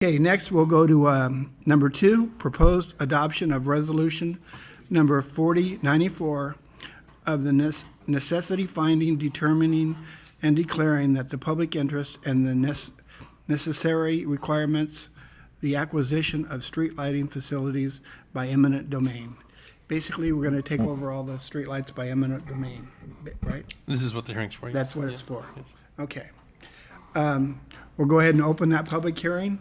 Okay, next we'll go to number 2, proposed adoption of resolution number 4094 of the necessity finding, determining, and declaring that the public interest and the necessary requirements, the acquisition of street lighting facilities by eminent domain. Basically, we're going to take over all the street lights by eminent domain, right? This is what the hearing's for. That's what it's for. Yes. Okay. We'll go ahead and open that public hearing.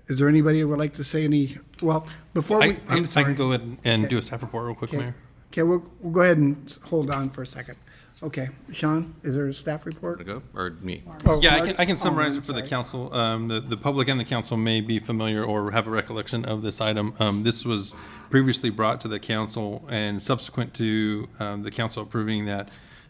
Is there anybody who would like to say any? Well, before we, I I'm sorry. can go ahead and do a staff report real quick, Okay. Mayor. Okay, we'll go ahead and hold on for a second. Okay, Sean, is there a staff report? To go or me? Oh, Yeah, Marty? I can summarize I'm it for the sorry. council. The public and the council may be familiar or have a recollection of this item. This was previously brought to the council, and subsequent to the council approving that,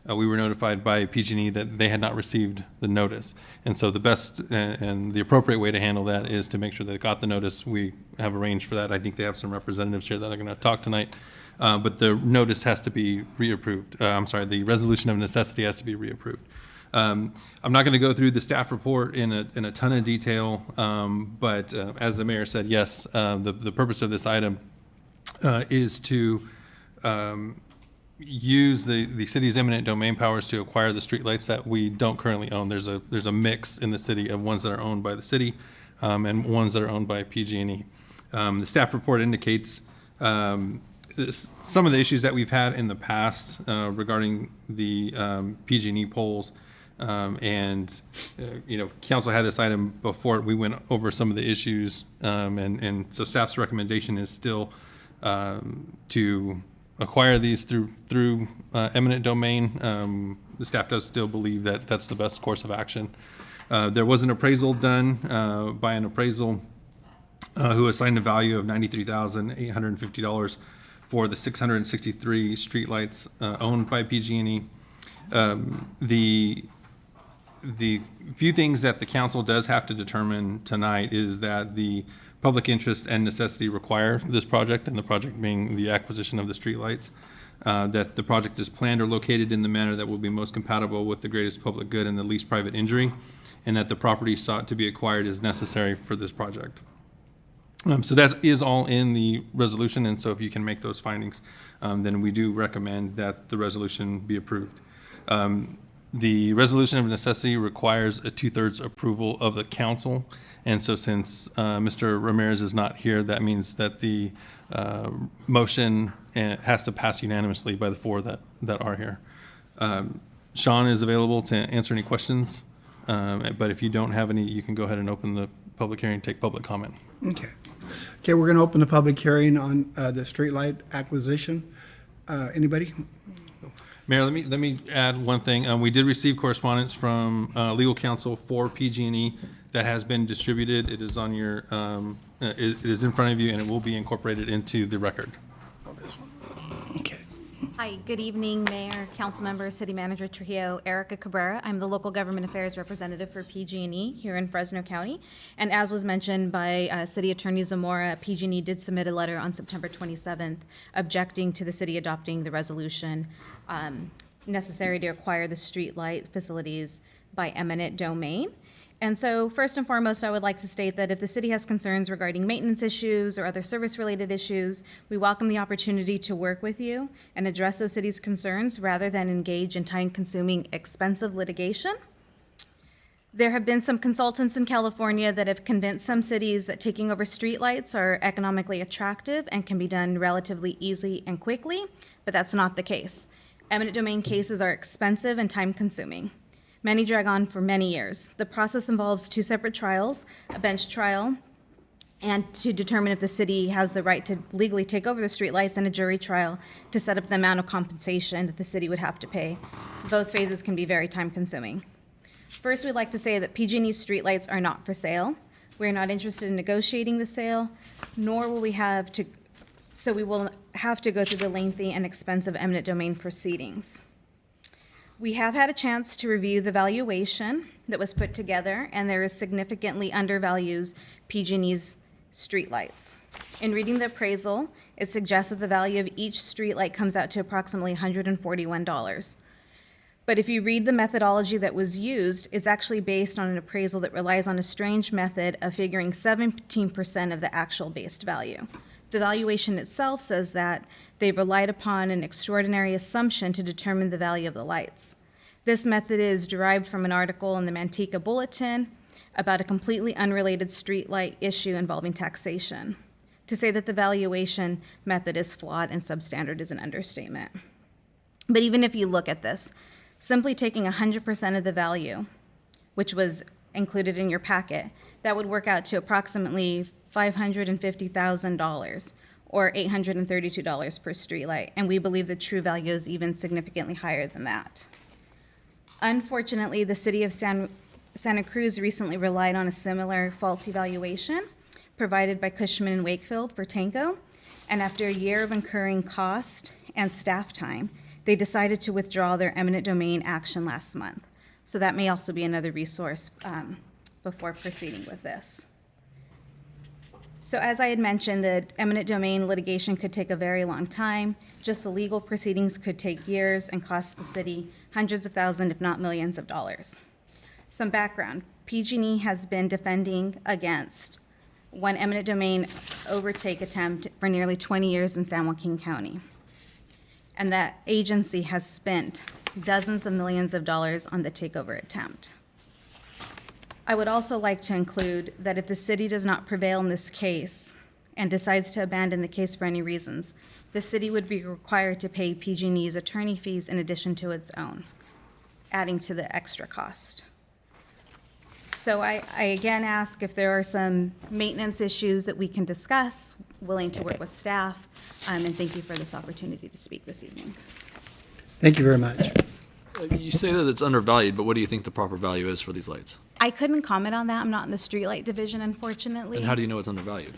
we were notified by PG&E that they had not received the notice. And so the best and the appropriate way to handle that is to make sure they got the notice. We have arranged for that. I think they have some representatives here that are going to talk tonight. But the notice has to be reapproved. I'm sorry, the resolution of necessity has to be reapproved. I'm not going to go through the staff report in a ton of detail, but as the mayor said, yes, the purpose of this item is to use the city's eminent domain powers to acquire the streetlights that we don't currently own. There's a mix in the city of ones that are owned by the city and ones that are owned by PG&E. The staff report indicates some of the issues that we've had in the past regarding the PG&E poles, and council had this item before we went over some of the issues, and so staff's recommendation is still to acquire these through eminent domain. The staff does still believe that that's the best course of action. There was an appraisal done by an appraisal who assigned a value of $93,850 for the 663 streetlights owned by PG&E. The few things that the council does have to determine tonight is that the public interest and necessity require this project, and the project being the acquisition of the streetlights, that the project is planned or located in the manner that will be most compatible with the greatest public good and the least private injury, and that the property sought to be acquired is necessary for this project. So that is all in the resolution, and so if you can make those findings, then we do recommend that the resolution be approved. The resolution of necessity requires a 2/3 approval of the council, and so since Mr. Ramirez is not here, that means that the motion has to pass unanimously by the 4 that are here. Sean is available to answer any questions, but if you don't have any, you can go ahead and open the public hearing, take public comment. Okay. Okay, we're going to open the public hearing on the streetlight acquisition. Anybody? Mayor, let me add one thing. We did receive correspondence from legal counsel for PG&E that has been distributed. It is on your, it is in front of you, and it will be incorporated into the record. Oh, this one. Okay. Hi, good evening, Mayor, Council Member, City Manager Trujillo, Erica Cabrera. I'm the Local Government Affairs Representative for PG&E here in Fresno County. And as was mentioned by City Attorney Zamora, PG&E did submit a letter on September 27th objecting to the city adopting the resolution necessary to acquire the street light facilities by eminent domain. And so first and foremost, I would like to state that if the city has concerns regarding maintenance issues or other service-related issues, we welcome the opportunity to work with you and address those city's concerns rather than engage in time-consuming, expensive litigation. There have been some consultants in California that have convinced some cities that taking over streetlights are economically attractive and can be done relatively easily and quickly, but that's not the case. Eminent domain cases are expensive and time-consuming. Many drag on for many years. The process involves 2 separate trials, a bench trial, and to determine if the city has the right to legally take over the streetlights, and a jury trial to set up the amount of compensation that the city would have to pay. Both phases can be very time-consuming. First, we'd like to say that PG&E's streetlights are not for sale. We're not interested in negotiating the sale, nor will we have to, so we will have to go through the lengthy and expensive eminent domain proceedings. We have had a chance to review the valuation that was put together, and there is significantly undervalues PG&E's streetlights. In reading the appraisal, it suggests that the value of each streetlight comes out to approximately $141. But if you read the methodology that was used, it's actually based on an appraisal that relies on a strange method of figuring 17% of the actual based value. The valuation itself says that they relied upon an extraordinary assumption to determine the value of the lights. This method is derived from an article in the Manteca Bulletin about a completely unrelated streetlight issue involving taxation. To say that the valuation method is flawed and substandard is an understatement. But even if you look at this, simply taking 100% of the value, which was included in your packet, that would work out to approximately $550,000 or $832 per streetlight, and we believe the true value is even significantly higher than that. Unfortunately, the city of Santa Cruz recently relied on a similar faulty valuation provided by Cushman and Wakefield for Tanco, and after a year of incurring cost and staff time, they decided to withdraw their eminent domain action last month. So that may also be another resource before proceeding with this. So as I had mentioned, the eminent domain litigation could take a very long time. Just the legal proceedings could take years and cost the city hundreds of thousands, if not millions of dollars. Some background, PG&E has been defending against one eminent domain overtake attempt for nearly 20 years in San Joaquin County. And that agency has spent dozens of millions of dollars on the takeover attempt. I would also like to include that if the city does not prevail in this case and decides to abandon the case for any reasons, the city would be required to pay PG&E's attorney fees in addition to its own, adding to the extra cost. So I again ask if there are some maintenance issues that we can discuss, willing to work with staff, and thank you for this opportunity to speak this evening. Thank you very much. You say that it's undervalued, but what do you think the proper value is for these lights? I couldn't comment on that. I'm not in the streetlight division, unfortunately. And how do you know it's undervalued?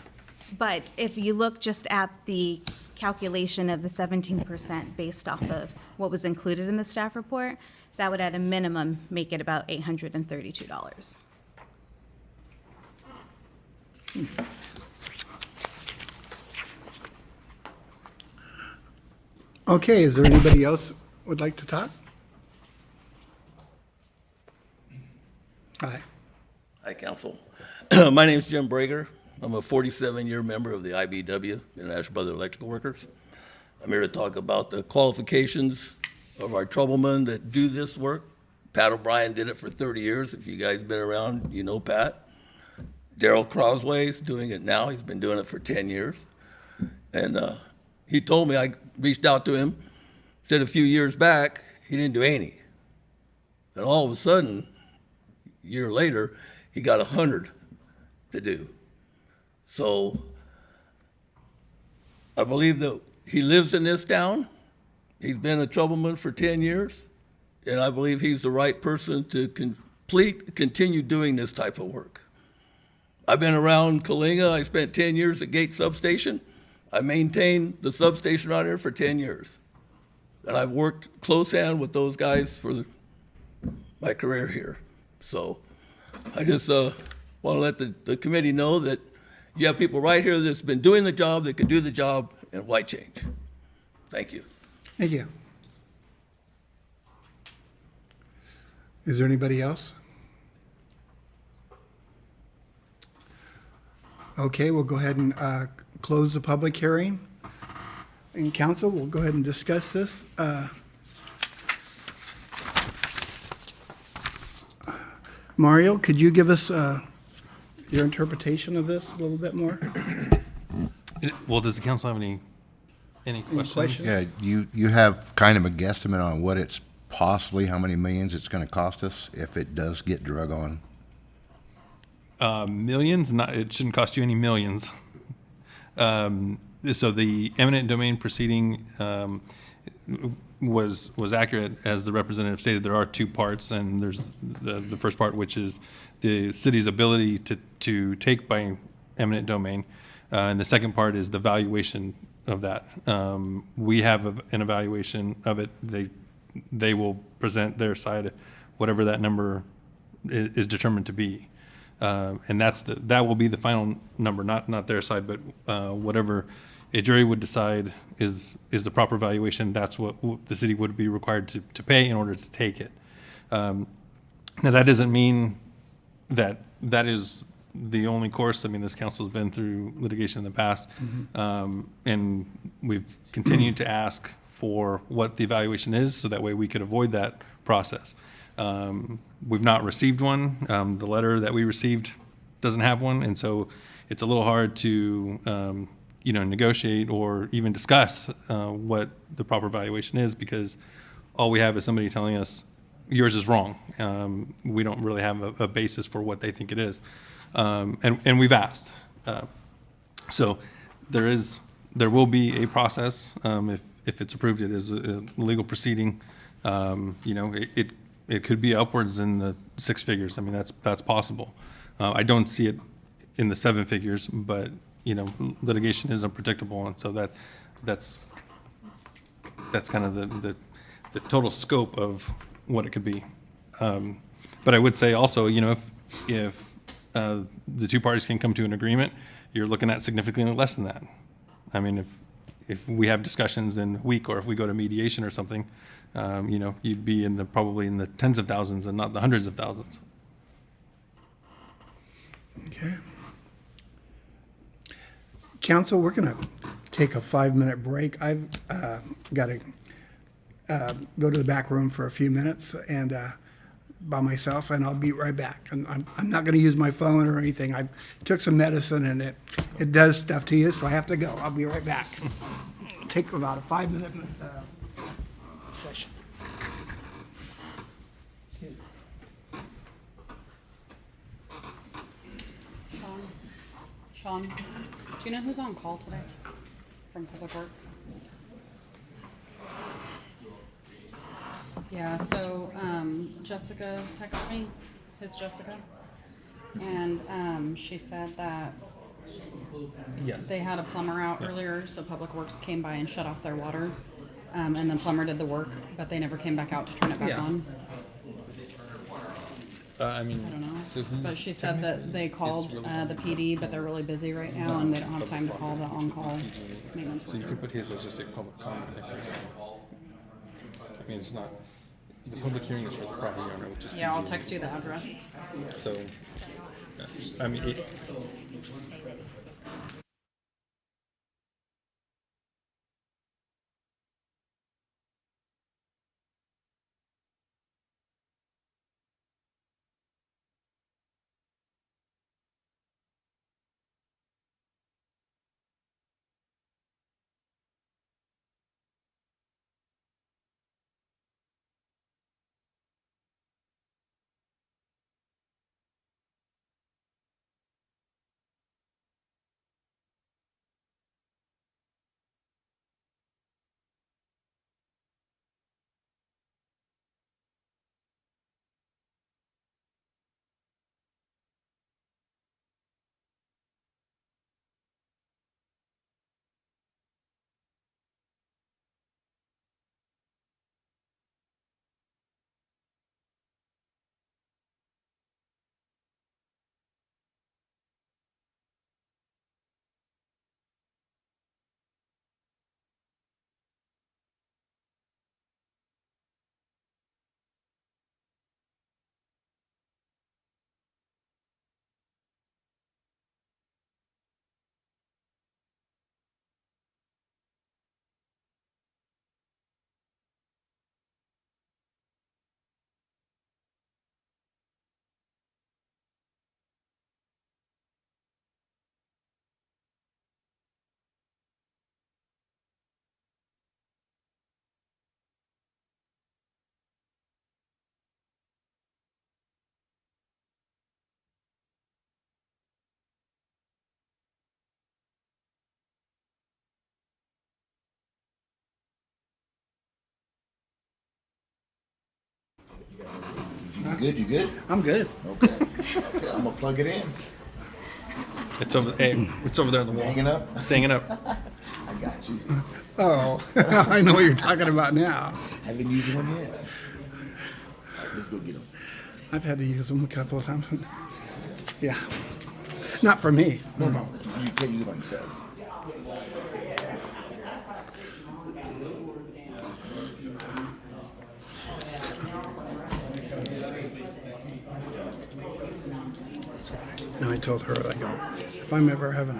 But if you look just at the calculation of the 17% based off of what was included in the staff report, that would at a minimum make it about $832. Okay, is there anybody else would like to talk? Hi. Hi, Council. My name is Jim Brager. I'm a 47-year member of the IBW, International Brotherhood of Electrical Workers. I'm here to talk about the qualifications of our troublemen that do this work. Pat O'Brien did it for 30 years. If you guys been around, you know Pat. Daryl Crosway's doing it now. He's been doing it for 10 years. And he told me, I reached out to him, said a few years back, he didn't do any. And all of a sudden, a year later, he got 100 to do. So I believe that he lives in this town. He's been a troubleman for 10 years. And I believe he's the right person to continue doing this type of work. I've been around Coalinga. I spent 10 years at Gate Substation. I maintained the substation around here for 10 years. And I've worked close hand with those guys for my career here. So I just want to let the committee know that you have people right here that's been doing the job, that can do the job, and why change? Thank you. Thank you. Is there anybody else? Okay, we'll go ahead and close the public hearing. And council, we'll go ahead and discuss this. Mario, could you give us your interpretation of this a little bit more? Well, does the council have any questions? questions? Yeah, you have kind of a guesstimate on what it's possibly, how many millions it's going to cost us if it does get drug on? Millions? It shouldn't cost you any millions. So the eminent domain proceeding was accurate, as the representative stated. There are two parts, and there's the first part, which is the city's ability to take by eminent domain, and the second part is the valuation of that. We have an evaluation of it. They will present their side, whatever that number is determined to be. And that will be the final number, not their side, but whatever a jury would decide is the proper valuation. That's what the city would be required to pay in order to take it. Now, that doesn't mean that is the only course. I mean, this council's been through litigation in the past, and we've continued to ask for what the evaluation is, so that way we could avoid that process. We've not received one. The letter that we received doesn't have one, and so it's a little hard to negotiate or even discuss what the proper valuation is, because all we have is somebody telling us yours is wrong. We don't really have a basis for what they think it is, and we've asked. So there will be a process. If it's approved, it is a legal proceeding. It could be upwards in the six figures. I mean, that's possible. I don't see it in the seven figures, but litigation is unpredictable, and so that's kind of the total scope of what it could be. But I would say also, if the two parties can come to an agreement, you're looking at significantly less than that. I mean, if we have discussions in a week, or if we go to mediation or something, you'd be probably in the tens of thousands and not the hundreds of thousands. Okay. Council, we're going to take a 5-minute break. I've got to go to the back room for a few minutes and by myself, and I'll be right back. And I'm not going to use my phone or anything. I took some medicine, and it does stuff to you, so I have to go. I'll be right back. Take about a 5-minute session. Sean, do you know who's on call today from Public Works? Yeah, so Jessica texted me, his Jessica, and she said that they had a plumber out earlier, so Public Works came by and shut off their water, and the plumber did the work, but they never came back out to turn it back on. I mean, I don't know. so But she said that they called the PD, but they're really busy right now, and they don't have time to call the on-call maintenance So you worker. can put his as just a public comment. I mean, it's not, the public hearing is for the property owner, which is. Yeah, I'll PGE. text you the address. So, I mean, You good? You good? I'm good. Okay. Okay, I'm gonna plug it in. it's over there on the wall. Hanging up? It's hanging up. I got you. Oh, I know what you're talking about now. Haven't used one yet. All right, let's go get them. I've had to use them a couple of times. Yeah. Not for me. No, you can't use it on yourself. I told her, I go, if I'm ever having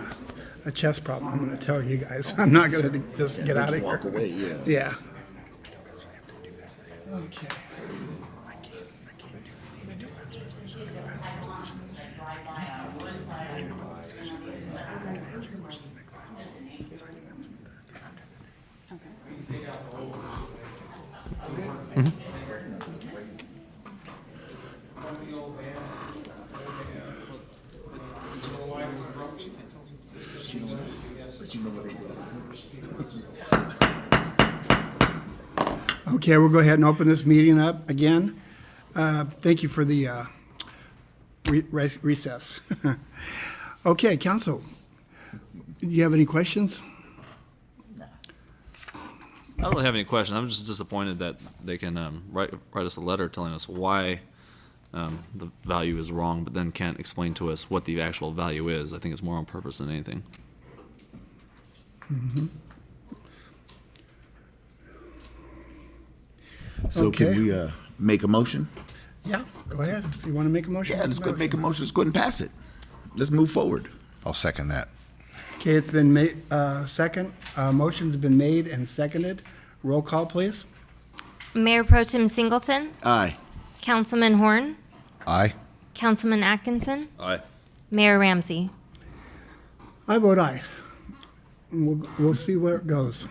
a chest problem, I'm gonna tell you guys. I'm not gonna just get out of here. Walk away, yeah. Yeah. Okay. Okay, we'll go ahead and open this meeting up again. Thank you for the recess. Okay, council, do you have any questions? I don't really have any questions. I'm just disappointed that they can write us a letter telling us why the value is wrong, but then can't explain to us what the actual value is. I think it's more on purpose than anything. So Okay. can we make a motion? Yeah, go ahead. If you want to make a motion. Yeah, let's go make a motion. Let's go ahead and pass it. Let's move forward. I'll second that. Okay, it's been made, motion's been made and seconded. Roll call, please. Mayor Pro Tem Singleton, Aye. Councilman Horn, Aye. Councilman Atkinson, Aye. Mayor Ramsey. I vote aye. And we'll see where it goes.